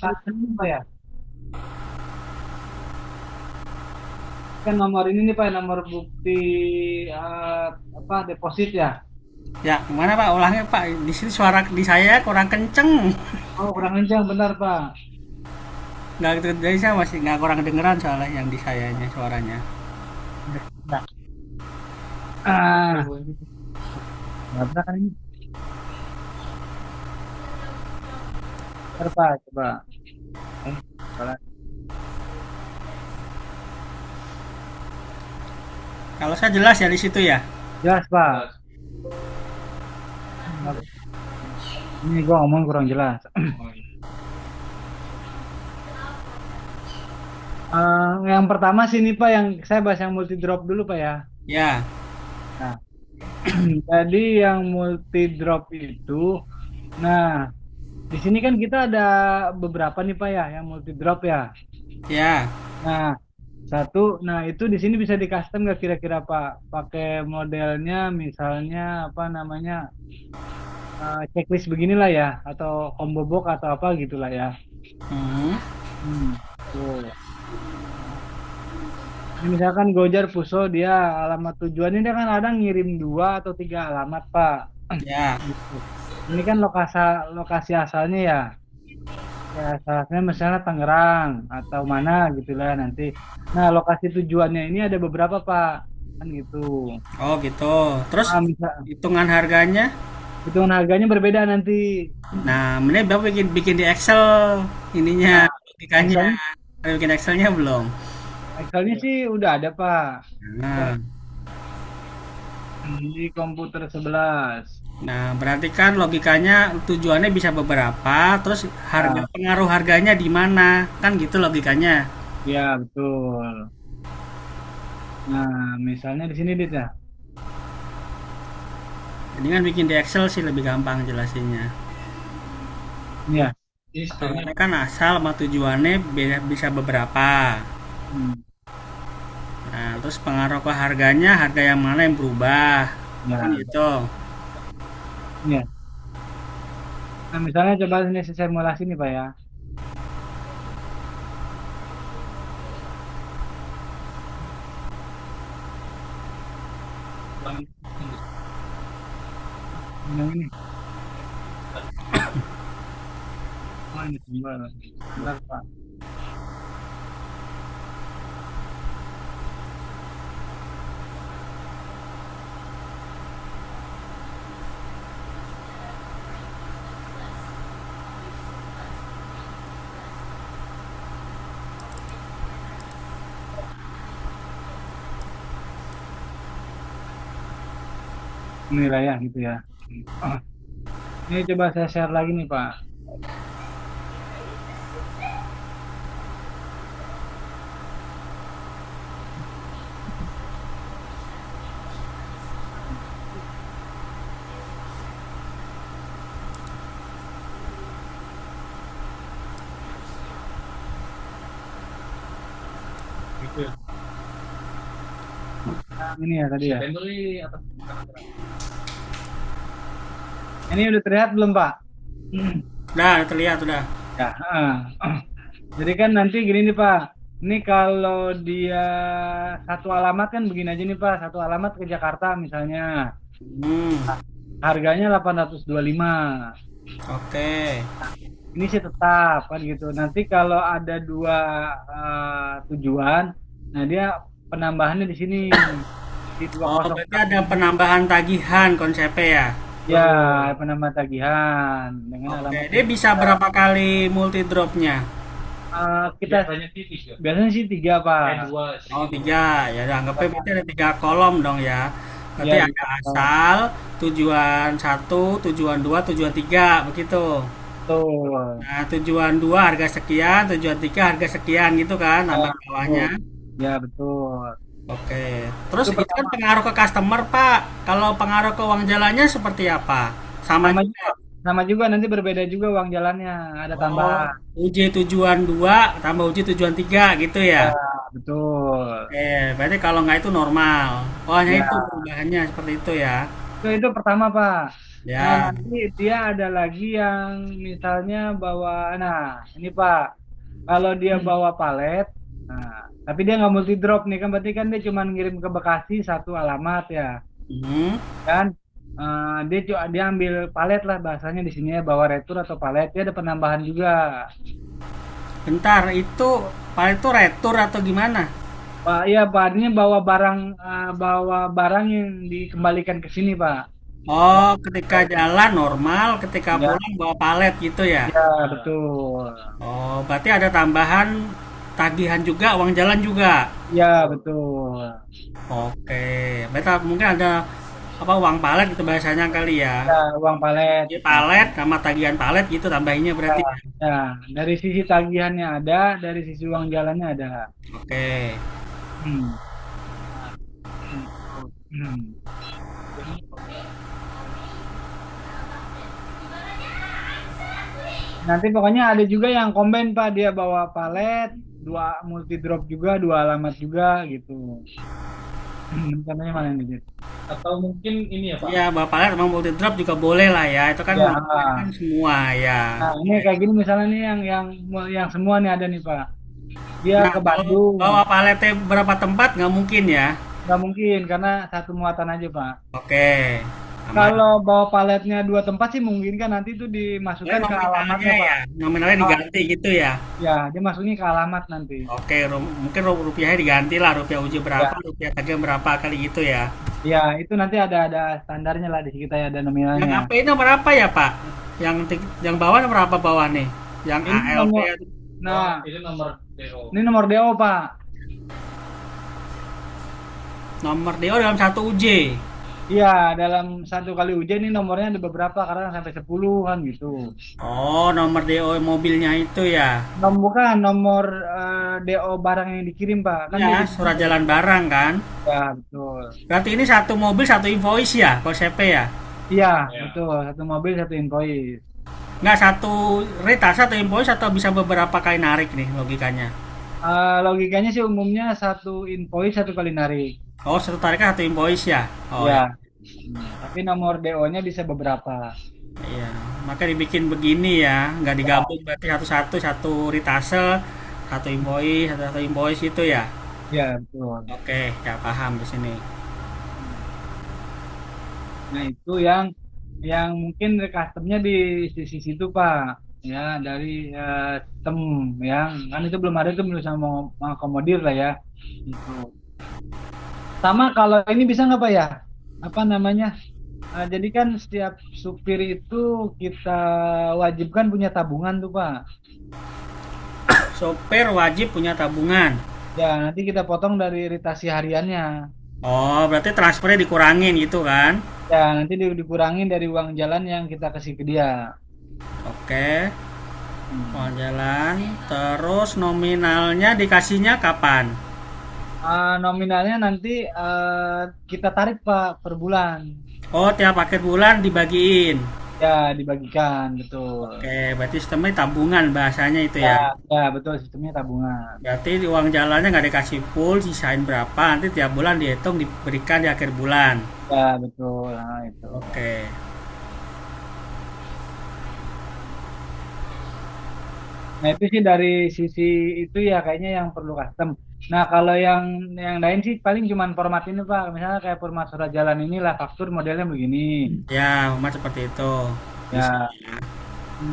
Saat ini Pak ya, kan nomor ini nih Pak, nomor bukti eh, apa deposit ya. Ya, gimana Pak? Ulangnya Pak. Di sini suara di saya kurang kenceng. Oh kurang kencang benar Pak. Nggak dari saya masih nggak kurang kedengeran soalnya yang di sayanya suaranya. Nah, ah, nggak pernah kan ini. Bentar, Pak, coba. Eh, salah. Kalau saya jelas ya di situ ya. Jelas Pak. Ini gua ngomong kurang jelas. Yang pertama sih ini Pak, yang saya bahas yang multi drop dulu Pak ya. Ya, Nah, jadi yang multi drop itu, nah di sini kan kita ada beberapa nih Pak ya, yang multi drop ya. ya. Nah, satu, nah itu di sini bisa di custom nggak kira-kira Pak? Pakai modelnya misalnya apa namanya checklist beginilah ya, atau combo box atau apa gitulah ya. Hmm. Tuh. Ini misalkan Gojar Puso dia alamat tujuannya dia kan ada ngirim dua atau tiga alamat Pak. Ya. Gitu. Ini kan lokasi asalnya ya. Ya asalnya misalnya Tangerang atau mana gitu lah nanti. Nah lokasi tujuannya ini ada beberapa Pak. Kan gitu. Oh gitu. Terus Misal, hitungan harganya? hitungan harganya berbeda nanti. Nah, mending Bapak bikin bikin di Excel ininya, Nah, logikanya. Excelnya, Ada bikin Excelnya belum? Excelnya sih udah ada Pak. Nah, Di komputer 11. nah, berarti kan logikanya tujuannya bisa beberapa, terus harga Ya, pengaruh harganya di mana? Kan gitu logikanya. ya betul. Nah, misalnya di sini Dit ya. Ini kan bikin di Excel sih lebih gampang jelasinnya. Ya. Soalnya kan asal sama tujuannya bisa beberapa. Hmm, Nah, terus pengaruh ke harganya, harga yang mana yang berubah. Kan ya. gitu. Ya. Nah, misalnya coba ini saya simulasi nih Pak ya. Yang ini. Oh, ini simbol. Bentar, Pak. Inilah ya gitu ya. Oh, ini coba saya share lagi nih Pak. Gitu ya. Nah, ini ya tadi ya. Ini udah terlihat belum Pak? Udah terlihat udah. Ya. Jadi kan nanti gini nih Pak. Ini kalau dia satu alamat kan begini aja nih Pak. Satu alamat ke Jakarta misalnya. Hmm, Harganya 825. oke. Ini sih tetap kan gitu. Nanti kalau ada dua tujuan, nah dia penambahannya di sini di Oh, 201. berarti ada penambahan tagihan konsepnya ya. Ya, penambahan tagihan dengan Oke, alamat dia yang bisa berbeda. berapa kali multi dropnya? Kita biasanya sih tiga Pak. Oh tiga, ya udah, anggapnya berarti ada tiga kolom dong ya. Berarti Ya, ada tiga. asal, tujuan satu, tujuan dua, tujuan tiga, begitu. Betul. Nah, tujuan dua harga sekian, tujuan tiga harga sekian gitu kan, Ya, tambah bawahnya. betul. Ya, betul. Oke, terus Itu itu kan pertama. pengaruh ke customer Pak. Kalau pengaruh ke uang jalannya seperti apa? Sama Sama juga. juga. Sama juga nanti berbeda juga uang jalannya. Ada Oh, tambahan. uji tujuan dua tambah uji tujuan tiga gitu ya. Ya, betul. Berarti kalau nggak itu normal. Oh, hanya itu Ya, perubahannya seperti itu ya. itu pertama Pak. Nah, Ya. nanti dia ada lagi yang misalnya bawa, nah ini Pak, kalau dia bawa palet, nah, tapi dia nggak multi drop nih kan, berarti kan dia cuma ngirim ke Bekasi satu alamat ya, Hmm. kan? Dia ambil palet lah bahasanya di sini ya, bawa retur atau palet, dia ada penambahan juga. Bentar, itu paling itu retur atau gimana? Pak, iya Pak, artinya bawa barang yang dikembalikan ke sini Pak. Oh, ketika jalan normal, ketika Ya, pulang bawa palet gitu ya? ya betul. Oh, berarti ada tambahan tagihan juga, uang jalan juga. Ya betul. Oke, berarti mungkin ada apa uang palet gitu bahasanya kali ya. Ya, uang palet. Jadi palet sama tagihan palet gitu tambahinnya Ya, berarti ya. ya, dari sisi tagihannya ada, dari sisi uang jalannya ada. Oke. Hmm. Gitu. Hmm. Nanti pokoknya ada juga yang combine Pak, dia bawa palet, dua multi drop juga, dua alamat juga gitu. Contohnya mana nih? Dit? Atau mungkin ini ya Pak. Iya, bawa palet sama multi drop juga boleh lah ya. Itu kan Ya. kan semua ya. Nah, ini kayak gini misalnya nih yang semua nih ada nih Pak. Dia Nah, ke kalau Bandung, bawa paletnya berapa tempat nggak mungkin ya. nggak mungkin karena satu muatan aja Pak. Oke, aman. Kalau bawa paletnya dua tempat sih mungkin kan nanti itu Boleh dimasukkan ke nominalnya alamatnya Pak. ya, nominalnya Ah, diganti gitu ya. ya, dia masuknya ke alamat nanti. Oke, mungkin rupiahnya diganti lah, rupiah uji berapa, Ya, rupiah tagihan berapa kali gitu ya. ya itu nanti ada standarnya lah di kita ya ada Yang nominalnya. AP ini nomor apa ya Pak? Yang bawah nomor apa bawah nih? Yang Ini ALP, nomor, Oh, nah ini nomor DO. ini nomor DO Pak. nomor DO dalam satu UJ. Iya, dalam satu kali ujian ini nomornya ada beberapa karena sampai 10 kan gitu. Oh, nomor DO mobilnya itu ya. Bukan nomor DO barang yang dikirim Pak. Kan Ya, dia surat jalan barang kan. ya betul. Berarti ini satu mobil satu invoice ya, konsepnya ya. Iya, Ya. betul. Satu mobil satu invoice. Nggak satu reta satu invoice atau bisa beberapa kali narik nih logikanya. Logikanya sih umumnya satu invoice satu kali narik. Oh, satu tarikan satu invoice ya. Oh ya. Ya. Tapi nomor DO-nya bisa beberapa. Iya, maka dibikin begini ya, nggak digabung berarti satu-satu satu retase, satu invoice, satu invoice itu ya. Ya, betul. Oke, ya paham di sini. Nah, itu yang mungkin customnya di sisi situ, Pak. Ya, dari sistem yang kan itu belum ada tuh belum bisa mau mengakomodir lah ya. Gitu. Sama kalau ini bisa nggak Pak ya? Apa namanya? Jadi kan setiap supir itu kita wajibkan punya tabungan tuh, Pak. Sopir wajib punya tabungan. Ya, nanti kita potong dari iritasi hariannya. Oh, berarti transfernya dikurangin gitu kan? Ya, nanti dikurangin dari uang jalan yang kita kasih ke dia. Oke, Hmm. uang jalan. Terus nominalnya dikasihnya kapan? Nominalnya nanti kita tarik Pak per bulan. Oh, tiap akhir bulan dibagiin. Ya, dibagikan, betul. Oke, berarti sistemnya tabungan bahasanya itu Ya, ya. ya betul sistemnya tabungan. Berarti uang jalannya nggak dikasih full, sisain berapa, nanti tiap bulan dihitung diberikan di akhir bulan. Ya, betul. Nah, itu. Oke, Nah, itu sih dari sisi itu ya kayaknya yang perlu custom. Nah, kalau yang lain sih paling cuman format ini Pak. Misalnya kayak format surat jalan inilah faktur modelnya begini. ya umat seperti itu. Bisa. Ya,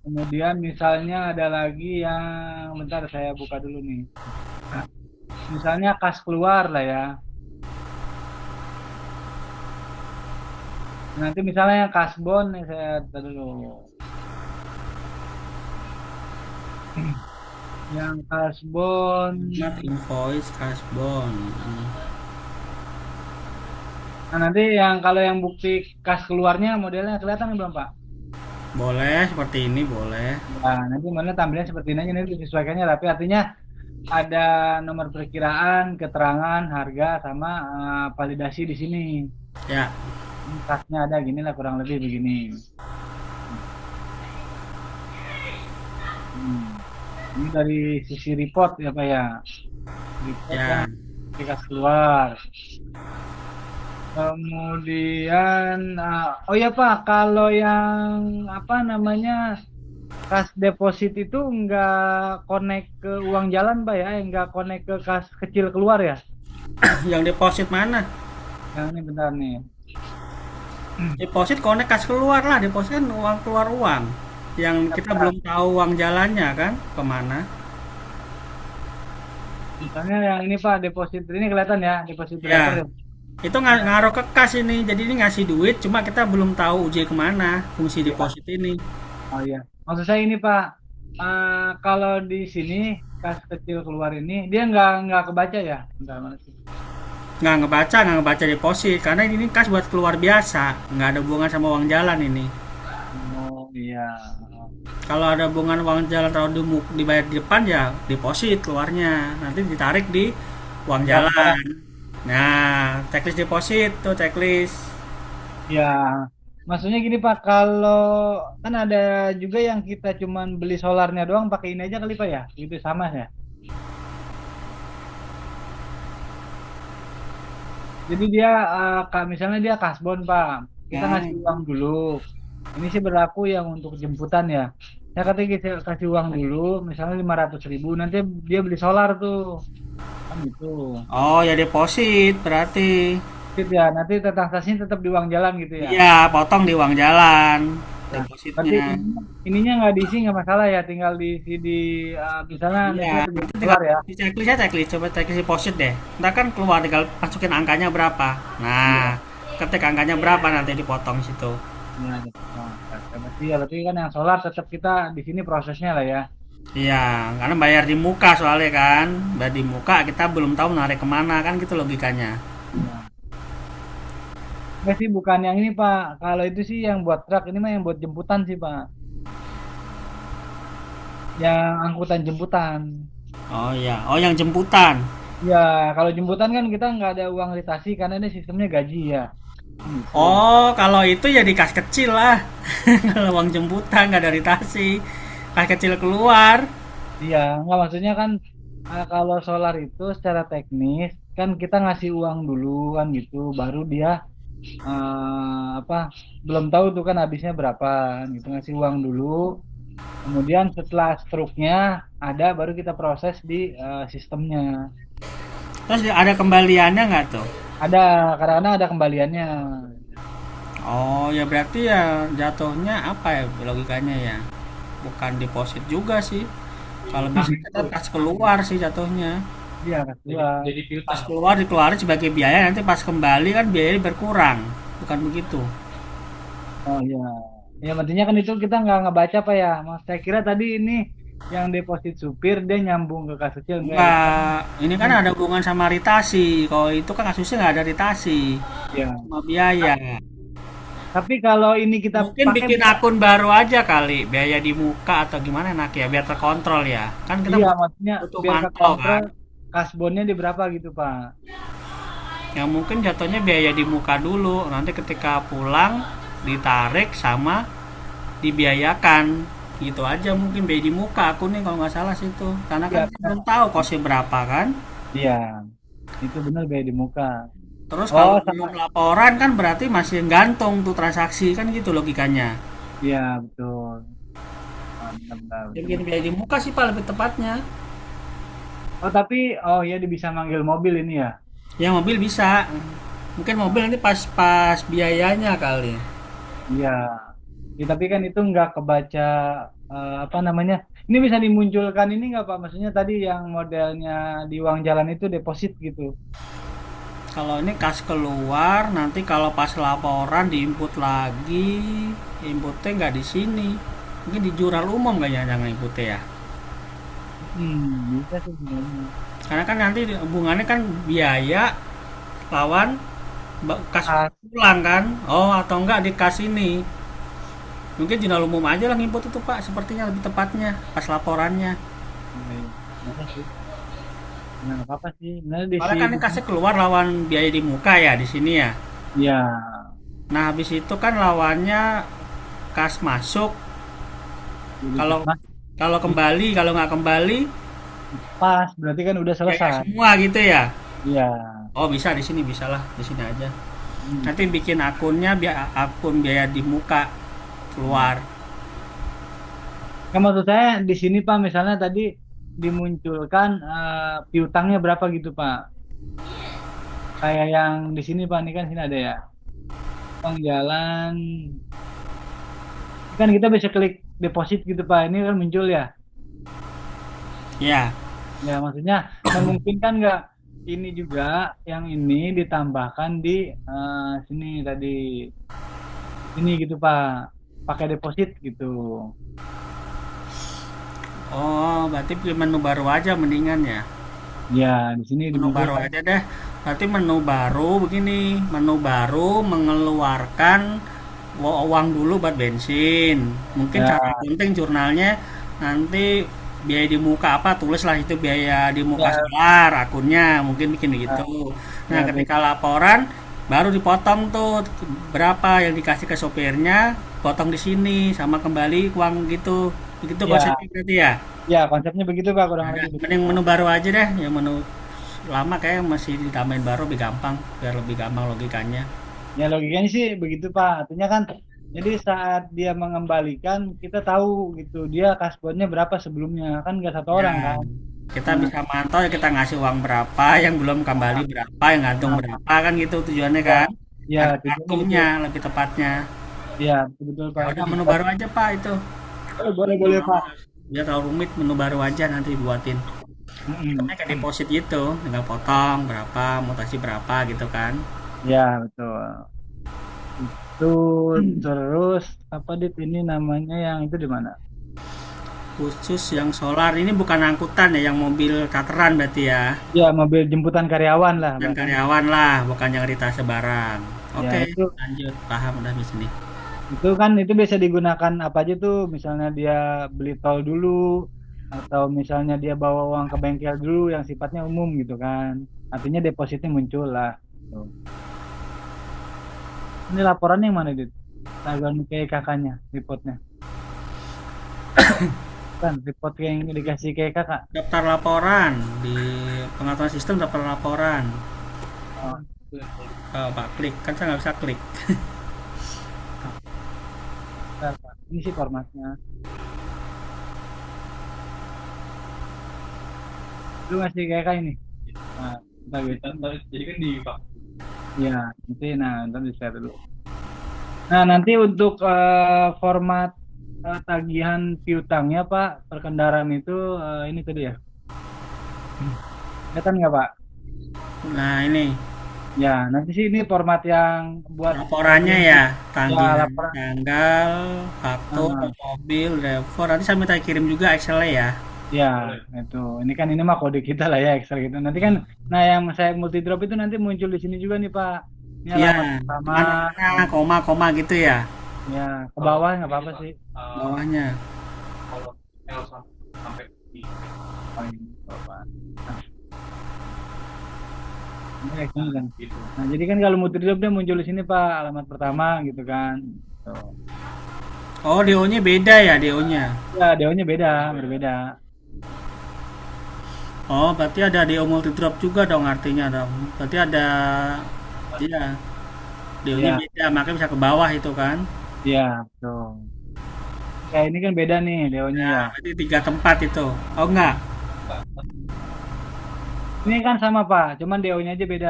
kemudian misalnya ada lagi yang bentar saya buka dulu nih. Nah, misalnya kas keluar lah ya. Nanti misalnya yang kasbon nih saya tar dulu. Yang kasbon. Umat invoice kasbon. Nah, nanti kalau yang bukti kas keluarnya modelnya kelihatan belum Pak? Boleh seperti ini, boleh. Nah, nanti modelnya tampilnya seperti ini aja nanti disesuaikannya. Tapi artinya ada nomor perkiraan, keterangan, harga, sama validasi di sini. Ya, Kasnya ada gini lah kurang lebih begini. Hmm. Ini dari sisi report ya Pak ya. Report ya. yang kas keluar. Kemudian, oh ya Pak, kalau yang apa namanya kas deposit itu nggak connect ke uang jalan Pak ya, nggak connect ke kas kecil keluar ya? Yang deposit mana? Yang ini bentar nih. Deposit konek kas keluar lah, deposit kan uang keluar uang. Yang kita belum tahu uang jalannya kan kemana. Misalnya yang ini Pak, deposit ini kelihatan ya, deposit driver Ya, ya. itu ngaruh ke kas ini. Jadi ini ngasih duit, cuma kita belum tahu UJ kemana fungsi Ya. deposit ini. Oh iya. Maksud saya ini Pak, kalau di sini kas kecil keluar ini dia nggak kebaca ya? Bentar mana sih? Nggak ngebaca deposit. Karena ini kas buat keluar biasa. Nggak ada hubungan sama uang jalan ini. Oh iya. Kalau ada hubungan uang jalan kalau dibayar di depan ya deposit keluarnya. Nanti ditarik di uang jalan. Nah, checklist deposit tuh checklist. Ya, maksudnya gini Pak, kalau kan ada juga yang kita cuman beli solarnya doang pakai ini aja kali Pak ya, itu sama ya. Jadi dia, misalnya dia kasbon Pak, kita Ya. ngasih uang dulu. Ini sih berlaku yang untuk jemputan ya. Ya katanya kita kasih uang dulu, misalnya 500.000, nanti dia beli solar tuh, kan gitu. Oh ya deposit berarti. Gitu ya, nanti transaksinya tetap di uang jalan gitu ya. Iya, potong di uang jalan Nah, berarti depositnya. ininya nggak diisi nggak masalah ya, tinggal diisi di misalnya Iya, misalnya nanti tinggal keluar ya. di checklist ya checklist. Coba checklist deposit deh. Ntar kan keluar tinggal masukin angkanya berapa. Iya, Nah, ketik angkanya berapa nanti dipotong situ. iya. Gitu. Nah, berarti kan yang solar tetap kita di sini prosesnya lah ya. Iya, karena bayar di muka soalnya kan. Bayar di muka kita belum tahu narik kemana kan gitu logikanya. Iya. Nggak sih, bukan yang ini Pak. Kalau itu sih yang buat truk, ini mah yang buat jemputan sih Pak. Yang angkutan jemputan. Oh iya, oh yang jemputan. Ya, kalau jemputan kan kita nggak ada uang litasi karena ini sistemnya gaji ya. Gitu. Oh, kalau itu ya di kas kecil lah. Kalau uang jemputan nggak dari taksi. Kas kecil keluar. Iya, nggak maksudnya kan, kalau solar itu secara teknis kan kita ngasih uang dulu kan gitu, baru dia apa belum tahu tuh kan habisnya berapa kan gitu, ngasih uang dulu. Kemudian setelah struknya ada baru kita proses di sistemnya. Terus ada kembaliannya nggak tuh? Ada, kadang-kadang ada kembaliannya. Oh ya berarti ya jatuhnya apa ya logikanya ya? Bukan deposit juga sih. Kalau Nah, bisa kita itu pas keluar sih jatuhnya. dia kan Jadi keluar. jadi Pas piutang. keluar dikeluarin sebagai biaya nanti pas kembali kan biayanya berkurang. Bukan begitu. Oh iya. Ya intinya kan itu kita nggak ngebaca Pak ya. Mas saya kira tadi ini yang deposit supir dia nyambung ke kas kecil enggak ya. Enggak, ini kan ada hubungan sama ritasi. Kalau itu kan kasusnya nggak ada ritasi, Ya. cuma biaya. Tapi kalau ini kita Mungkin pakai bikin akun baru aja kali, biaya di muka atau gimana enak ya, biar terkontrol ya. Kan kita iya maksudnya butuh biar ke mantau kontrol kan. kasbonnya di berapa gitu Pak. Yang mungkin jatuhnya biaya di muka dulu, nanti ketika pulang ditarik sama dibiayakan. Gitu aja mungkin biaya di muka akunnya kalau nggak salah situ. Karena kan Iya kita benar. belum tahu kosnya berapa kan. Iya. Itu benar biaya di muka. Terus Oh kalau sama. belum laporan kan berarti masih gantung tuh transaksi kan gitu logikanya. Iya betul. Benar-benar. Yang bikin biaya di muka sih pak lebih tepatnya. Oh tapi oh ya dia bisa manggil mobil ini ya. Ya mobil bisa. Mungkin mobil nanti pas biayanya kali. Iya. Ya, tapi kan itu nggak kebaca apa namanya. Ini bisa dimunculkan ini nggak Pak? Maksudnya tadi yang modelnya di uang jalan itu deposit gitu. Kalau ini kas keluar nanti kalau pas laporan diinput lagi, inputnya nggak di sini. Mungkin di jurnal umum kayaknya jangan inputnya ya. Bisa sih sebenarnya. Karena kan nanti hubungannya kan biaya lawan kas Ah, pulang kan. Oh atau enggak di kas ini. Mungkin jurnal umum aja lah input itu pak. Sepertinya lebih tepatnya pas laporannya. iya, iya. Bisa sih. Nah, nggak apa-apa sih. Benar di Soalnya sini. kan ini kasnya keluar lawan biaya di muka ya di sini ya. Ya, Nah habis itu kan lawannya kas masuk. jadi Kalau Mas, kalau kembali kalau nggak kembali pas berarti kan udah biaya selesai. semua gitu ya. Iya. Oh bisa di sini bisa lah di sini aja. Hmm. Nanti bikin akunnya akun biaya di muka keluar. Nah, maksud saya di sini Pak, misalnya tadi dimunculkan piutangnya berapa gitu Pak. Kayak yang di sini Pak, ini kan sini ada ya. Uang jalan, kan kita bisa klik deposit gitu Pak. Ini kan muncul ya. Ya. Ya maksudnya memungkinkan nggak ini juga yang ini ditambahkan di sini tadi ini gitu Pak. Pakai deposit gitu. Oh, berarti beli menu baru aja mendingan ya. Ya di sini Menu baru dimunculkan. aja deh. Berarti menu baru begini, menu baru mengeluarkan uang dulu buat bensin. Mungkin cara Ya, penting jurnalnya nanti biaya di muka apa tulislah itu biaya di muka ya, solar akunnya mungkin bikin begitu. Nah, ya, ketika laporan baru dipotong tuh berapa yang dikasih ke sopirnya, potong di sini sama kembali uang gitu. Begitu ya, konsepnya berarti ya. ya, konsepnya begitu Pak, kurang Ada lebih begitu. mending menu baru aja deh, yang menu lama kayak masih ditambahin baru lebih gampang, biar lebih gampang logikanya. Ya logikanya sih begitu Pak. Artinya kan jadi saat dia mengembalikan kita tahu gitu dia kasbonnya berapa sebelumnya kan nggak satu orang Ya, kan. kita Nah, bisa mantau ya kita ngasih uang berapa, yang belum kembali berapa, yang gantung nah, berapa kan gitu tujuannya ya, kan. ya Ada tujuannya gitu. kartunya lebih tepatnya. Ya betul, betul Ya Pak itu udah menu bisa. baru aja Pak itu. Boleh boleh boleh, Pak. Biar terlalu rumit menu baru aja nanti buatin. Mm-mm. Sistemnya kayak deposit gitu, tinggal potong berapa, mutasi berapa gitu kan. Ya betul. Itu terus apa dit ini namanya yang itu di mana? Khusus yang solar ini bukan angkutan ya, yang mobil charteran berarti ya. Ya mobil jemputan karyawan lah Dan bahasanya. karyawan lah, bukan yang ritase barang. Ya Oke, itu lanjut. Paham udah di sini. kan itu bisa digunakan apa aja tuh misalnya dia beli tol dulu atau misalnya dia bawa uang ke bengkel dulu yang sifatnya umum gitu kan artinya depositnya muncul lah tuh. Ini laporannya yang mana dit tagihan kayak kakaknya reportnya kan report yang dikasih kayak kakak. Daftar laporan di pengaturan sistem, daftar laporan. Oh, Oh, Pak klik, kan saya nggak bisa klik. bentar, Pak. Ini sih formatnya lu ngasih kayak kakak ini nah kita gitu Jadi kan di Pak. ya nanti nah ntar di share dulu. Nah, nanti untuk format tagihan piutangnya, Pak, perkendaraan itu ini tadi ya. Kelihatan nggak, Pak? Nah, ini Ya, nanti sih ini format yang buat laporannya tagihan ya, ya tagihan laporan. tanggal, faktur, Nah, mobil, driver. Nanti saya minta kirim juga Excel-nya ya. ya, Boleh. itu. Ini kan ini mah kode kita lah ya, Excel gitu. Nanti kan, nah yang saya multi drop itu nanti muncul di sini juga nih, Pak. Ini Iya, alamat pertama, mana-mana, koma-koma gitu ya, ya ke Kalau bawah nggak ini apa-apa Pak, sih. bawahnya. kalau L sampai di Oh, ini, Pak. Nah, ini kayak gini kan. gitu. Nah, jadi kan kalau multi drop dia muncul di sini, Pak, alamat pertama gitu kan. Tuh. Oh, DO-nya beda ya, DO-nya. Ya, DO-nya beda, berbeda. Oh, berarti ada DO multi drop juga dong artinya dong. Berarti ada, iya, DO-nya Ya, beda, makanya bisa ke bawah itu kan. ya, betul. Kayak ini kan beda nih DO-nya Ya, ya. berarti 3 tempat itu. Oh enggak. Ini kan sama, Pak, cuman DO-nya aja beda.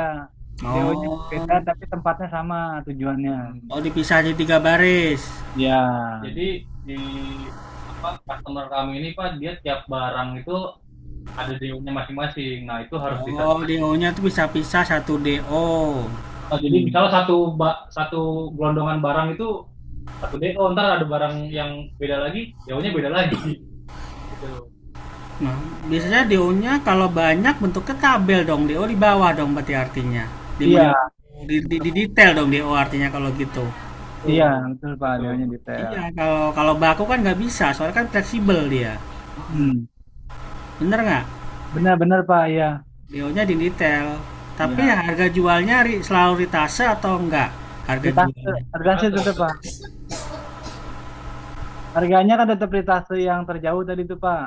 DO-nya beda Oh, tapi tempatnya sama tujuannya. oh dipisah jadi 3 baris. Ya, Jadi di apa customer kami ini Pak, dia tiap barang itu ada DO-nya masing-masing. Nah, itu harus Oh, disatukan. DO-nya tuh bisa pisah satu DO. Oh, jadi hmm. misalnya satu gelondongan barang itu satu DO, ntar ada barang yang beda lagi, DO-nya beda lagi. Gitu. Nah, biasanya DO-nya kalau banyak bentuknya tabel dong. DO di bawah dong berarti artinya. Di menu Iya, di detail dong DO artinya kalau gitu. iya, Tuh, betul Pak, betul. DO-nya detail. Iya, kalau kalau baku kan nggak bisa, soalnya kan fleksibel dia. Hmm. Bener nggak? Benar-benar Pak, iya. DO-nya di detail. Tapi Iya. ya harga jualnya selalu ritase atau enggak? Harga Ritase, jualnya. ritase tetap Pak. Harganya kan tetap ritase yang terjauh tadi tuh Pak.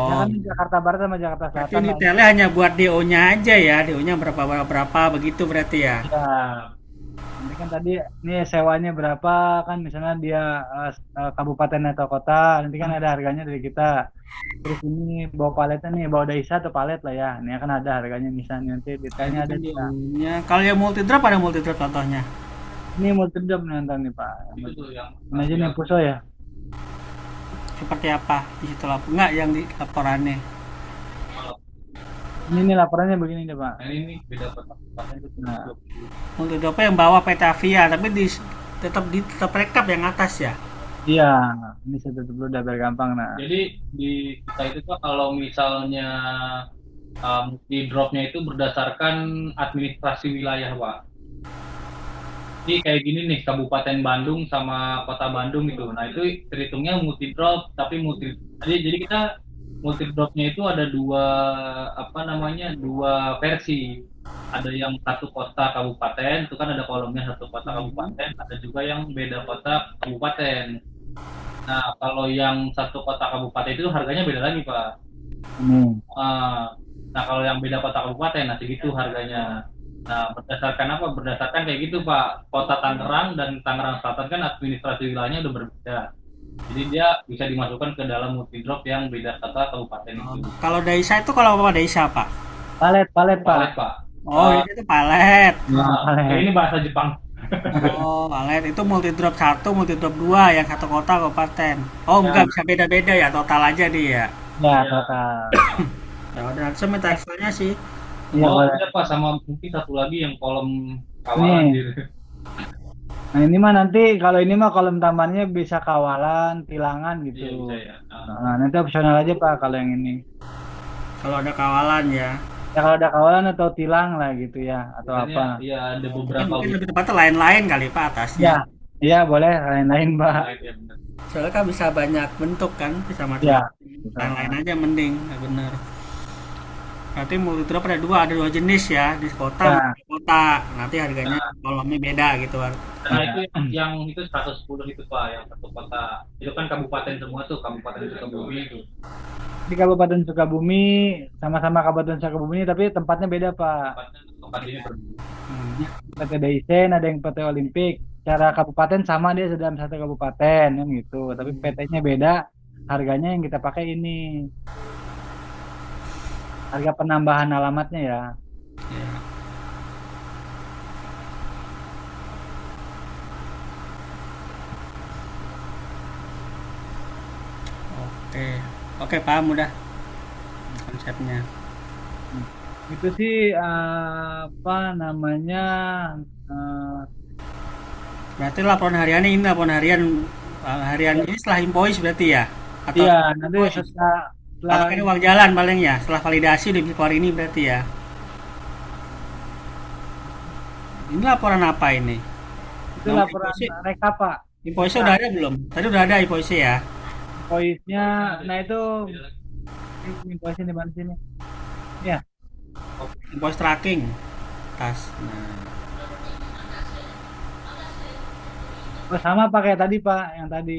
Ya Oh, kan Jakarta Barat sama Jakarta berarti Selatan lah. detailnya hanya buat DO-nya aja ya. DO-nya berapa berapa berapa begitu berarti ya. Ya, nanti kan tadi ini sewanya berapa kan misalnya dia kabupaten atau kota nanti kan ada harganya dari kita. Terus ini bawa paletnya nih bawa daisa atau palet lah ya. Ini akan ada harganya misalnya nanti Nah, detailnya itu ada kan di di sana. umumnya. Kalau yang multi drop ada multi drop contohnya. Ini multi job nih nonton nih Pak. Itu tuh yang Ini aja nih Puso ya. Seperti apa di situ enggak yang di laporannya. kalau Ini nih laporannya begini deh Pak. ini nih beda kabupaten itu Nah, 20. Multi dropnya yang bawa PT Avia tapi tetap rekap yang atas ya. iya, ini saya tutup dulu udah biar gampang. Nah, Jadi di kita itu tuh kalau misalnya di dropnya itu berdasarkan administrasi wilayah, Pak. Jadi kayak gini nih, Kabupaten Bandung sama Kota Bandung gitu. Nah itu terhitungnya multi drop, tapi jadi kita multi dropnya itu ada dua apa namanya dua versi. Ada yang satu kota kabupaten, itu kan ada kolomnya satu kota kabupaten. Ada juga yang beda kota kabupaten. Nah kalau yang satu kota kabupaten itu harganya beda lagi, Pak. ini. Ah, nah, kalau yang beda kota kabupaten, nah segitu harganya. Nah, berdasarkan apa? Berdasarkan kayak gitu, Pak. Kota Tangerang dan Tangerang Selatan kan administrasi wilayahnya udah berbeda. Jadi dia bisa dimasukkan ke dalam multi drop yang beda kota kabupaten itu. Kalau Daisa itu kalau apa Daisa, Pak? Palet, palet Pak. Palet, Pak. Oh, Eh, itu palet. Nah, palet. ini bahasa Jepang. Oh, palet itu multi drop satu, multi drop 2 yang satu kota kabupaten. Oh, Ya, enggak bisa beda-beda ya, total aja dia. Ya, ya. total. Ya udah nanti saya minta Excelnya sih. Iya Oh, boleh. iya, Pak, sama mungkin satu lagi yang kolom kawalan Nih. gitu. Nah, ini mah nanti kalau ini mah kolom tambahnya bisa kawalan, tilangan gitu. Iya, bisa ya. Nah, Nah, nanti opsional aja Pak kalau yang ini. Kalau ada kawalan ya. Ya kalau ada kawalan atau tilang lah gitu ya atau biasanya apa. ya ada beberapa Mungkin lebih tepatnya lain-lain kali Pak atasnya. Ya, iya boleh lain-lain Pak. ya, benar. Soalnya kan bisa banyak bentuk kan, bisa Ya. macam-macam. Lain-lain aja mending, ya bener. Berarti multi drop ada dua jenis ya, di kota Ya. sama di kota. Nanti harganya kolomnya beda gitu kan. Nah Ya. itu yang itu 110 itu Pak, yang satu kota. Itu kan kabupaten semua tuh, kabupaten Sukabumi itu. Di Kabupaten Sukabumi sama-sama Kabupaten Sukabumi tapi tempatnya beda Pak. Tempat ini berbeda. Hmm. PT Daisen ada yang PT Olimpik. Cara kabupaten sama dia dalam satu kabupaten kan gitu. Tapi PT-nya beda. Harganya yang kita pakai ini. Harga penambahan alamatnya ya. Ya. Oke, oke paham udah konsepnya. Itu sih apa namanya eh, Berarti laporan harian ini laporan harian harian ini setelah invoice berarti ya? Atau iya setelah nanti invoice? setelah Atau kan uang jalan paling ya? Setelah validasi udah keluar ini berarti ya? Ini laporan apa ini? itu Nama laporan invoice, rekap Pak. invoice udah ada belum? Tadi udah ada invoice ya? Invoice-nya nah itu invoice di mana sini? Ya, Invoice tracking. Tas. Nah, oh, sama pakai tadi Pak, yang tadi.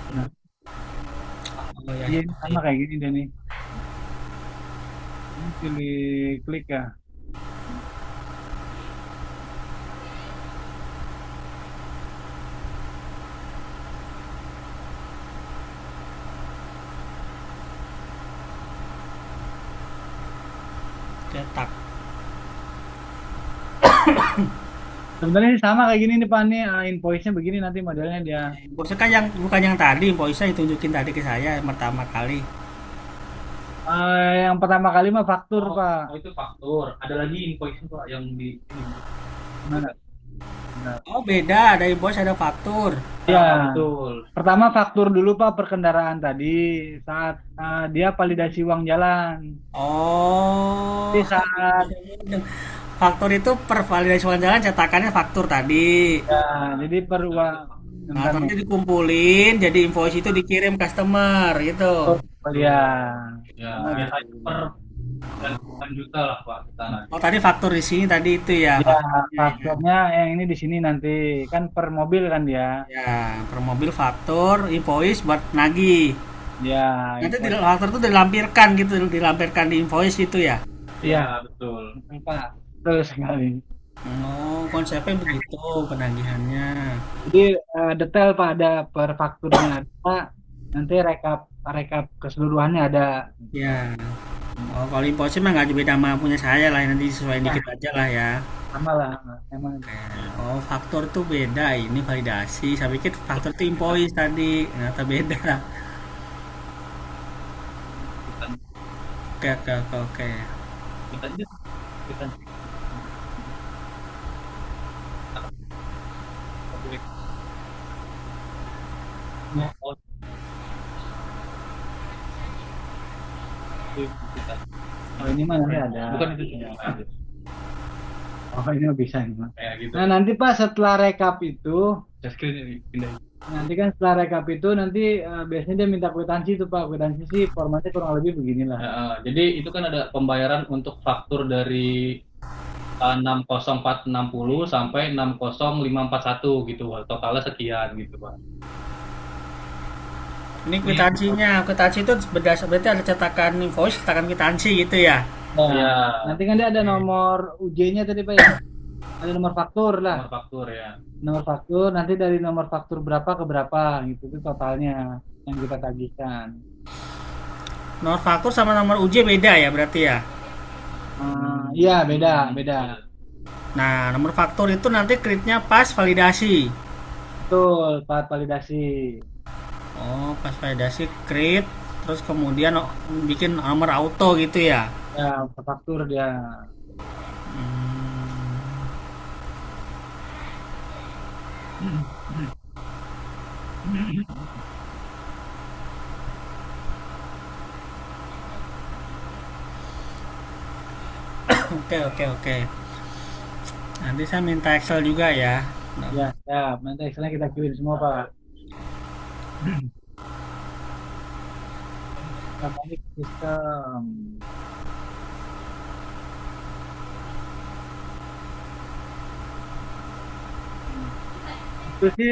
Nah, oh ya. iya ini sama kayak gini deh nih. Ini pilih klik ya. Cetak. Sebenarnya ini sama kayak gini nih Pak nih invoice-nya begini nanti modelnya dia. Invoice kan yang bukan yang tadi, invoice ditunjukin tadi ke saya yang pertama kali. Yang pertama kali mah faktur Oh, Pak. oh, itu faktur. Ada lagi invoice Pak yang di ini. Mana? Nah, Oh beda, ada invoice ada faktur. ya. Betul. Pertama faktur dulu Pak perkendaraan tadi saat dia validasi uang jalan. Oh. Jadi saat Faktur itu per validasi uang jalan cetakannya faktur tadi. ya, jadi per uang Nah, nanti dikumpulin jadi invoice itu dikirim customer gitu. ya. Ya, biasanya per 9 juta lah Pak kita nanti. Oh, tadi faktur di sini tadi itu ya. Ya, fakturnya yang ini di sini nanti kan per mobil kan dia. Ya, per mobil faktur, invoice buat nagih. Ya, Nanti di invoice. faktur itu dilampirkan gitu, dilampirkan di invoice itu ya. Iya, Ya, betul. Pak. Betul sekali. Oh, konsepnya begitu penagihannya. Jadi detail Pak, ada per fakturnya ada, nanti rekap rekap keseluruhannya ada. Ya. Oh, kalau imposnya mah nggak beda sama punya saya lah, nanti sesuaiin Nah, dikit aja lah ya. sama lah, emang. Oke. Oh, faktor tuh beda, ini validasi. Saya pikir faktor tuh invoice tadi, ternyata beda. Kita Oke, oke, oke, oke. kita aja kita oh, kita. Oh ini mah nanti ada. Bukan itu cuma Oh ini mah bisa ini mah. kayak gitu. Nah nanti Pak setelah rekap itu, Just screen ini pindah. nanti kan setelah rekap itu nanti biasanya dia minta kwitansi tuh Pak. Kwitansi sih formatnya kurang lebih beginilah. Jadi itu kan ada pembayaran untuk faktur dari 60460 sampai 60541 gitu, totalnya sekian gitu Pak. Ini kwitansinya, kwitansi itu berarti ada cetakan invoice, cetakan kwitansi gitu ya. Nah, Iya, nanti kan dia ada nomor UJ-nya tadi Pak ya. Ada nomor faktur lah. nomor faktur ya. Nomor faktur nanti dari nomor faktur berapa ke berapa gitu itu totalnya yang kita tagihkan. Nomor faktur sama nomor UJ beda ya berarti ya. Iya beda beda. Nah, nomor faktur itu nanti kreditnya pas validasi. Betul Pak validasi. Oh, pas validasi kredit, terus kemudian bikin nomor auto gitu ya. Ya faktur dia. Oke, oke, oke. Nanti saya minta Excel juga ya. Ya, ya, nanti Excelnya kita kirim semua Pak. Kita balik ke sistem. Itu sih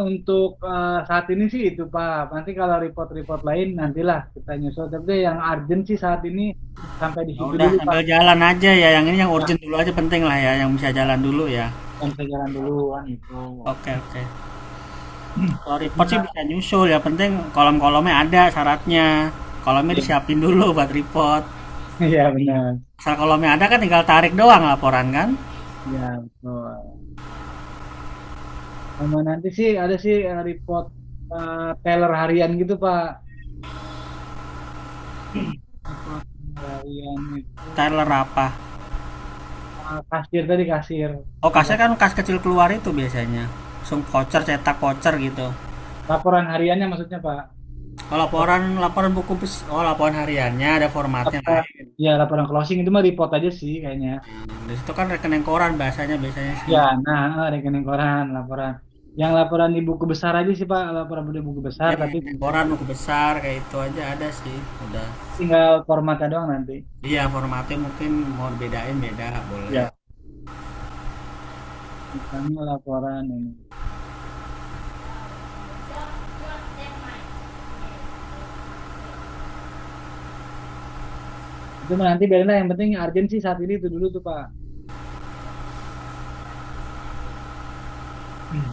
untuk saat ini sih itu Pak. Nanti kalau report-report lain nantilah kita nyusul. Tapi yang urgent sih saat ini sampai di Oh, situ udah dulu Pak. sambil jalan aja ya. Yang ini yang Ya, urgent dulu aja penting lah ya, yang bisa jalan dulu ya. yang bisa jalan duluan itu. Oke, oke. Kalau report sih bisa nyusul ya, penting kolom-kolomnya ada syaratnya. Kolomnya Iya, disiapin dulu buat report. iya benar. Asal kolomnya ada kan tinggal tarik doang laporan kan. Iya betul. Sama nanti sih ada sih report teller harian gitu Pak. Report harian itu Trailer apa? kasir tadi kasir. Oh, kasnya kan kas kecil keluar itu biasanya. Langsung voucher, cetak voucher gitu. Laporan hariannya maksudnya Pak. Oh, laporan laporan buku oh laporan hariannya ada formatnya Apa, lain. ya laporan closing itu mah report aja sih kayaknya. Di situ kan rekening koran bahasanya biasanya sih. Ya, nah rekening koran, laporan. Yang laporan di buku besar aja sih Pak, laporan di buku besar, Ya, tapi rekening koran buku besar kayak itu aja ada sih. Udah. tinggal formatnya doang nanti. Iya, formatnya mungkin mau bedain beda boleh. Ya, misalnya laporan ini. Itu mah nanti biarin lah, yang penting urgent sih saat ini itu dulu tuh Pak.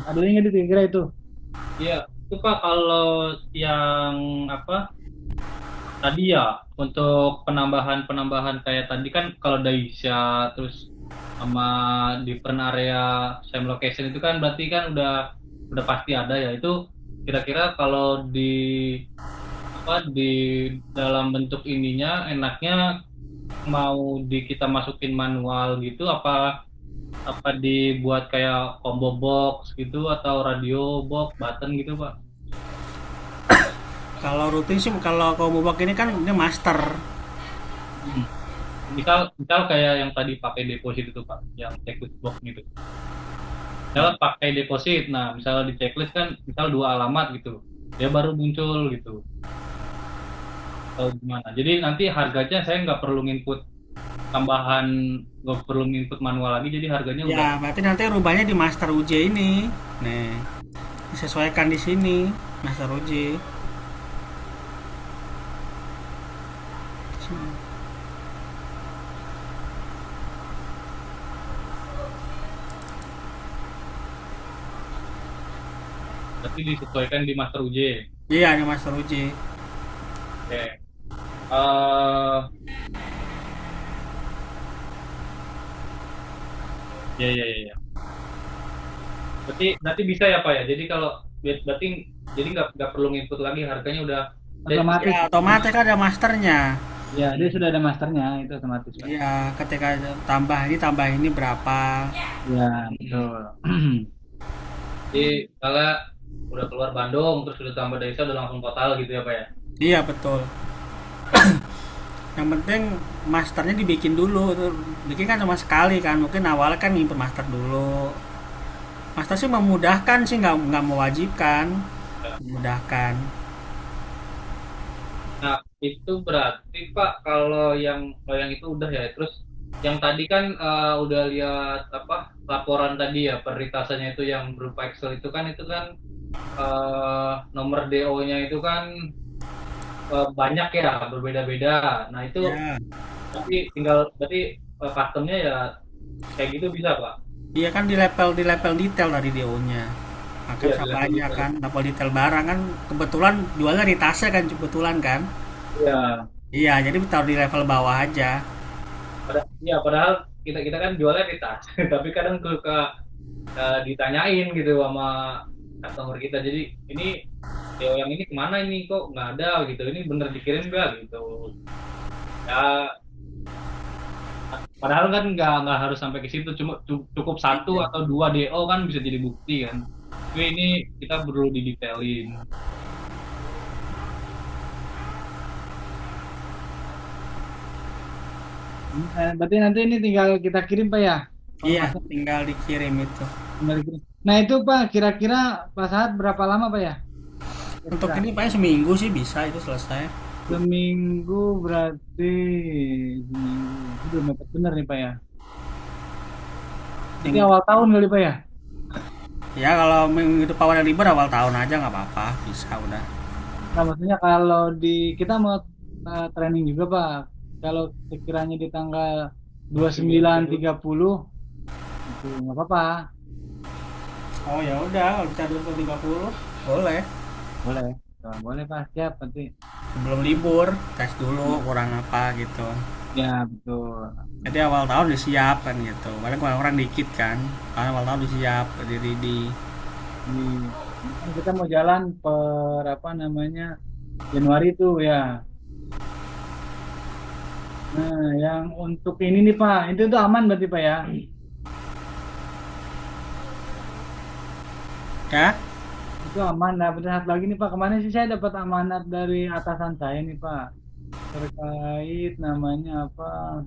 Ada lagi nggak itu kira-kira itu? Iya, itu Pak kalau yang apa tadi ya untuk penambahan-penambahan kayak tadi kan kalau Daisha terus sama different area same location itu kan berarti kan udah pasti ada ya. Itu kira-kira kalau di dalam bentuk ininya enaknya mau kita masukin manual gitu apa dibuat kayak combo box gitu atau radio box button gitu Pak. Kalau rutin sih kalau kamu bak ini kan ini master. Hmm. Misal kayak yang tadi pakai deposit itu Pak, yang checklist box gitu. Misal pakai deposit, nah misal di checklist kan misal 2 alamat gitu, dia baru muncul gitu. Atau gimana? Jadi nanti harganya saya nggak perlu input tambahan, nggak perlu input manual lagi, jadi harganya udah. Ya, berarti nanti rubahnya di master UJ ini. Nih, disesuaikan di sini master UJ. Jadi disesuaikan di Master UJ. Iya, ada Master Uji. Oke. Eh, ya ya ya. Ya. Berarti bisa ya Pak ya. Jadi kalau berarti jadi nggak perlu input lagi, harganya udah. Otomatis. Ya, otomatis kan ada masternya. Ya, dia sudah ada masternya, itu otomatis, Pak. Iya, ketika tambah ini berapa. Ya, betul. Jadi kalau udah keluar Bandung terus udah tambah desa udah langsung total gitu ya Pak ya. Iya, betul. Yang penting masternya dibikin dulu. Bikin kan cuma sekali kan. Mungkin awalnya kan input master dulu. Master sih memudahkan sih, nggak mewajibkan. Memudahkan. Nah, itu berarti Pak kalau yang itu udah ya. Terus yang tadi kan udah lihat apa laporan tadi ya peritasannya itu yang berupa Excel itu kan nomor DO-nya itu kan banyak ya berbeda-beda. Nah, itu Iya. berarti customnya ya kayak gitu bisa Pak. Iya kan di level detail dari DO-nya. Akan Iya, di bisa level banyak detail. kan, level detail barang kan kebetulan jualnya di tasnya kan kebetulan kan. Iya. Iya, jadi taruh di level bawah aja. Padahal kita kita kan jualnya di tas, tapi kadang suka ditanyain gitu sama customer kita. Jadi ini Deo yang ini kemana ini kok nggak ada gitu. Ini bener dikirim nggak gitu. Ya, padahal kan nggak harus sampai ke situ. Cuma cukup satu atau dua DO kan bisa jadi bukti kan. Tapi ini kita perlu didetailin. Berarti nanti ini tinggal kita kirim, Pak ya? Kalau Iya, custom tinggal dikirim itu. tinggal dikirim. Nah, itu Pak, kira-kira Pak Sahat berapa lama, Pak ya? Untuk Kira-kira ini paling seminggu sih bisa itu selesai. seminggu berarti seminggu. Itu belum dapat bener nih, Pak ya. Jadi Ting- awal tahun kali, Pak ya? Ya kalau minggu depan ada libur awal tahun aja nggak apa-apa, bisa udah. Nah, maksudnya kalau di kita mau training juga, Pak. Kalau sekiranya di tanggal 29 30 itu nggak apa-apa. Oh ya udah, kalau bisa 2030 boleh. Boleh. Nah, boleh, Pak. Siap nanti. Sebelum libur, tes dulu kurang apa gitu. Ya, betul. Jadi awal tahun disiapkan gitu. Padahal orang-orang dikit kan. Karena awal tahun disiap, di Di, kan kita mau jalan per apa namanya Januari itu ya. Nah, yang untuk ini nih Pak, itu tuh aman berarti Pak ya. ya. Itu aman. Nah, benar satu lagi nih Pak, kemarin sih saya dapat amanat dari atasan saya nih Pak terkait namanya apa?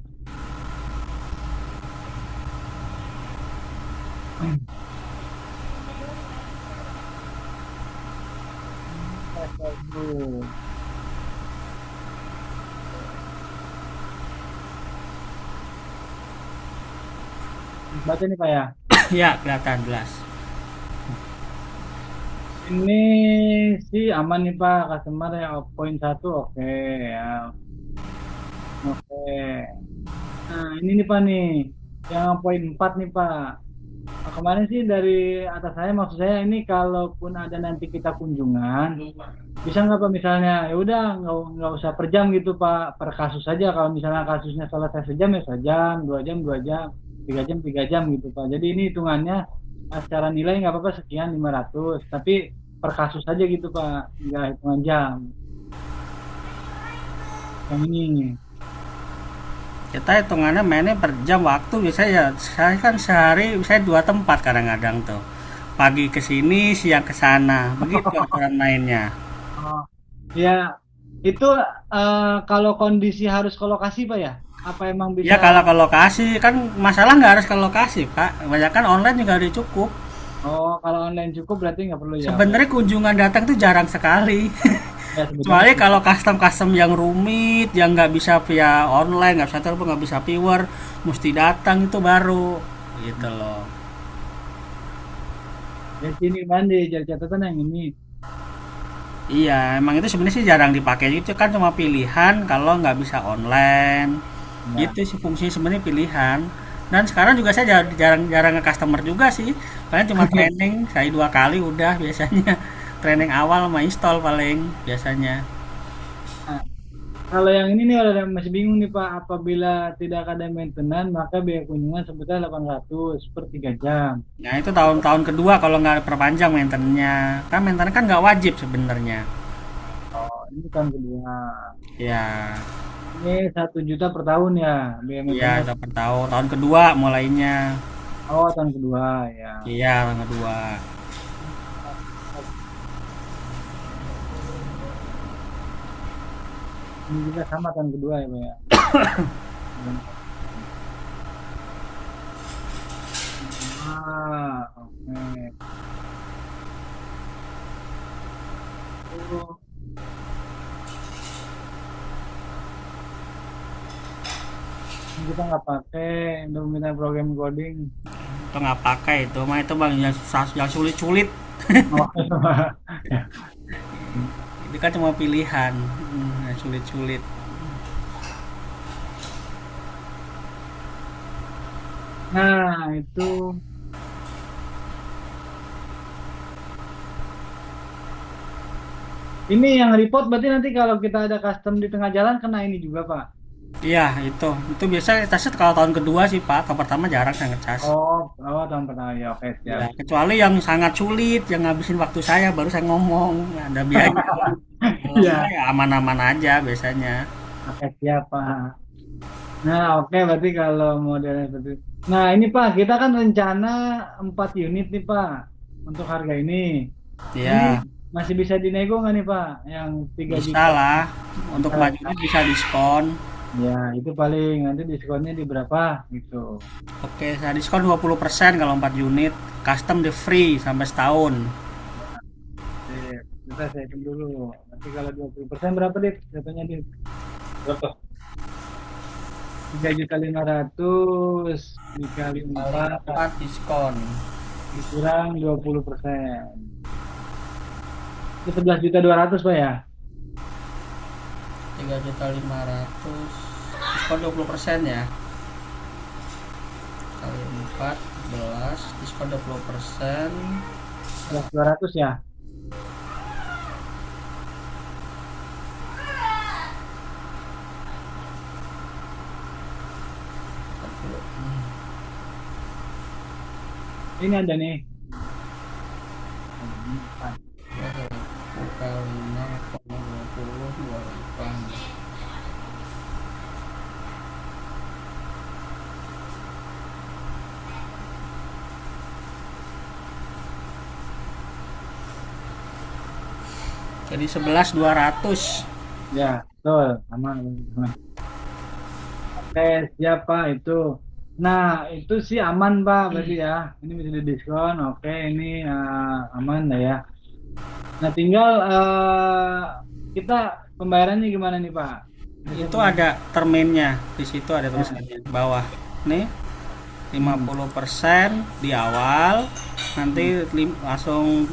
Saya dulu. Baca nih Pak ya. Ya, kelihatan jelas. Ini sih aman nih Pak, customer ya poin satu oke ya. Oke. Nah, ini nih Pak nih, yang poin 4 nih Pak. Nah, kemarin sih dari atas saya maksud saya ini kalaupun ada nanti kita kunjungan, bisa nggak Pak misalnya ya udah nggak usah per jam gitu Pak, per kasus saja. Kalau misalnya kasusnya selesai sejam ya sejam, 2 jam 2 jam, 3 jam 3 jam gitu Pak. Jadi ini hitungannya secara nilai nggak apa-apa sekian 500, tapi per kasus saja gitu Pak, nggak hitungan jam. Yang ini. Kita hitungannya mainnya per jam waktu biasanya ya. Saya kan sehari saya dua tempat kadang-kadang tuh. Pagi ke sini, siang ke sana. Begitu aturan mainnya. Oh, ya itu kalau kondisi harus ke lokasi Pak ya? Apa emang bisa? Ya kalau ke lokasi kan masalah nggak harus ke lokasi Pak. Kebanyakan online juga udah cukup. Oh, kalau online cukup berarti nggak perlu ya Pak. Sebenarnya kunjungan datang tuh jarang sekali. Ya sebenarnya Kecuali sih. kalau custom-custom yang rumit, yang nggak bisa via online, nggak bisa telepon, nggak bisa viewer, mesti datang itu baru. Gitu loh. Ya sini mandi jadi catatan yang ini. Iya, emang itu sebenarnya sih jarang dipakai. Itu kan cuma pilihan kalau nggak bisa online. Ya. Gitu sih fungsinya sebenarnya pilihan. Dan sekarang juga saya jarang-jarang ke customer juga sih. Paling cuma training, saya 2 kali udah biasanya. training awal sama install paling biasanya. Nah, kalau yang ini nih ada masih bingung nih Pak, apabila tidak ada maintenance maka biaya kunjungan sebesar 800 per 3 jam. Nah itu tahun-tahun kedua kalau nggak perpanjang maintenance-nya. Kan maintenance kan nggak wajib sebenarnya. Oh, ini tahun kedua. Ya, Ini 1 juta per tahun ya biaya iya maintenance. udah per tahun. Tahun kedua mulainya. Oh, tahun kedua ya. Iya, tahun kedua. Ini juga sama tahun kedua ya Pak ya. Oke. Oh, ini kita nggak pakai untuk minta program coding. Itu nggak pakai itu, mah itu bang yang susah, yang sulit-sulit. Oh, Itu kan cuma pilihan, yang sulit-sulit. nah, itu ini yang report berarti nanti kalau kita ada custom di tengah jalan kena ini juga, Pak. Iya, itu biasa tasnya kalau tahun kedua sih pak, tahun pertama jarang saya ngecas. Oh, tahun pertama ya, oke siap. Ya, kecuali yang sangat sulit, yang ngabisin waktu saya, baru saya ngomong ada biaya. Kalau Iya, enggak ya aman-aman aja biasanya. oke siap, Pak. Nah, oke berarti kalau modelnya seperti itu. Nah, ini Pak, kita kan rencana 4 unit nih, Pak, untuk harga ini. Ini Ya, masih bisa dinego nggak nih, Pak? Yang 3 bisa juta. lah. Untuk Nah, majunya bisa diskon. ya, itu paling nanti diskonnya di berapa gitu. Oke, saya diskon 20% kalau 4 unit. Custom the free sampai setahun. Sip. Kita setting dulu. Nanti kalau 20% berapa, Dit? Jatuhnya, Dit? Berapa? 3.500.000 dikali Kali 4 4 diskon. dikurang 20%. Itu 11.200.000, Pak ya? 3.500.000 diskon 20% ya. Kali 4 11 diskon 20%. 11.200 ya? Ini ada nih. Kali 5,20 28. Jadi 11.200. Ya, betul. Aman. Oke, siap Pak itu. Nah, itu sih aman Pak, berarti ya. Ini bisa didiskon. Oke, ini aman lah ya. Nah, tinggal kita pembayarannya gimana nih Pak? Itu ada terminnya, di situ ada tulisannya di bawah. Nih, 50% di awal, nanti langsung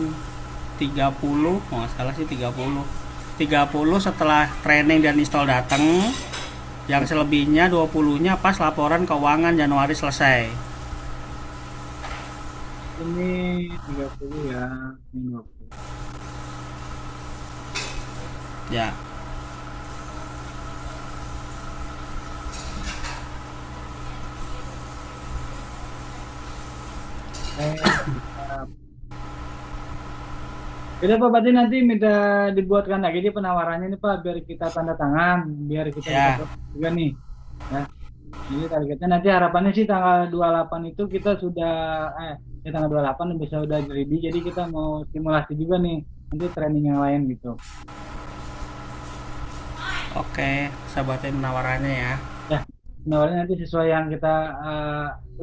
30, oh nggak salah sih 30 setelah training dan install datang, yang selebihnya 20-nya pas laporan keuangan Januari selesai. Ini 30 ya, ini 20. Ya, Siap. Jadi Pak, berarti nanti minta dibuatkan lagi di penawarannya nih Pak, biar kita tanda tangan, biar kita bisa ya, proses juga nih. Ya, jadi targetnya nanti harapannya sih tanggal 28 itu kita sudah, tanggal 28 bisa udah ready, jadi kita mau simulasi juga nih, nanti training yang lain gitu. oke, saya buatin penawarannya ya. Ya, penawarannya nanti sesuai yang kita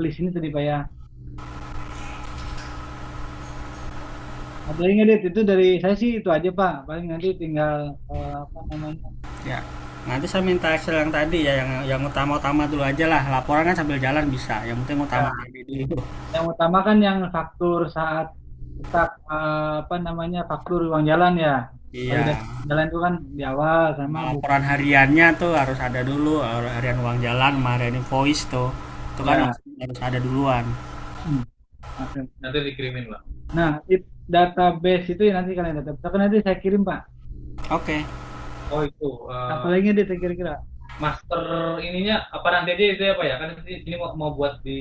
list ini tadi Pak ya. Ada lagi nggak, Dit? Itu dari saya sih itu aja Pak, paling nanti tinggal apa namanya. Ya, nanti saya minta Excel yang tadi ya, yang utama-utama dulu aja lah. Laporan kan sambil jalan bisa. Yang penting utama Ya, ini dulu. yang utama kan yang faktur saat kita apa namanya faktur uang jalan ya. Kalau udah Iya. jalan itu kan di awal sama Laporan hariannya tuh harus ada dulu, harian uang jalan sama harian invoice tuh. Itu kan ya. harus ada duluan. Hmm. Oke. Nanti dikirimin lah. Nah, database itu ya nanti kalian database. Aku nanti saya kirim Pak. Oke. Oh itu Apa lagi deh kira-kira? master ininya apa nanti aja itu ya Pak ya? Kan ini mau buat di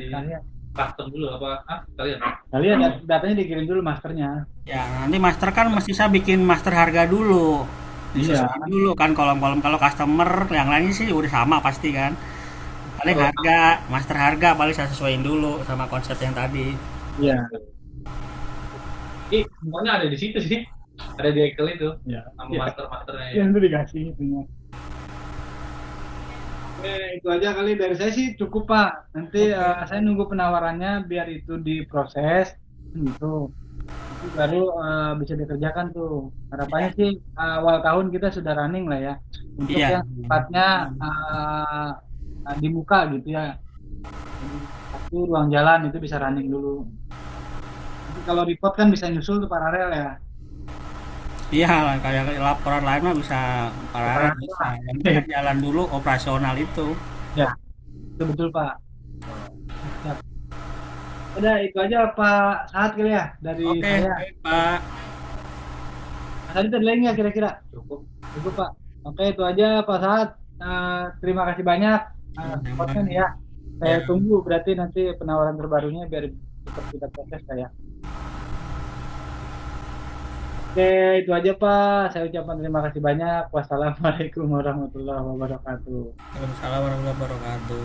Kalian, custom dulu apa? Kalian? kalian datanya dikirim dulu masternya. Ya, nanti master kan mesti saya bikin master harga dulu. Iya, Disesuaikan dulu kan kolom-kolom, kalau customer yang lainnya sih udah sama pasti kan. Paling Oh, harga, master harga paling saya sesuaiin dulu sama konsep yang tadi. iya, semuanya ada di situ sih. Ada di Excel itu iya. sama Iya, master-masternya ya. yang itu dikasih itunya. Oke, itu aja kali dari saya sih cukup Pak. Nanti saya nunggu penawarannya biar itu diproses gitu. Itu baru bisa dikerjakan tuh. Harapannya sih awal tahun kita sudah running lah ya. Untuk Iya. yang sifatnya di muka gitu ya. Jadi, satu ruang jalan itu bisa running dulu. Jadi kalau report kan bisa nyusul tuh paralel ya. Iya, kayak laporan lain mah bisa paralel Paralel bisa. lah. Yang penting jalan dulu operasional itu. Ya, itu betul Pak. Siap. Udah itu aja Pak Saat kali ya dari Oke, saya. baik, Pak. Mas Adi ada lagi nggak kira-kira? Cukup. Cukup Pak. Oke itu aja Pak Saat. Terima kasih banyak supportnya nih ya. Saya Ya, tunggu berarti nanti penawaran terbarunya biar cepat kita proses ya. Oke itu aja Pak. Saya ucapkan terima kasih banyak. Wassalamualaikum warahmatullahi wabarakatuh. Waalaikumsalam warahmatullahi wabarakatuh.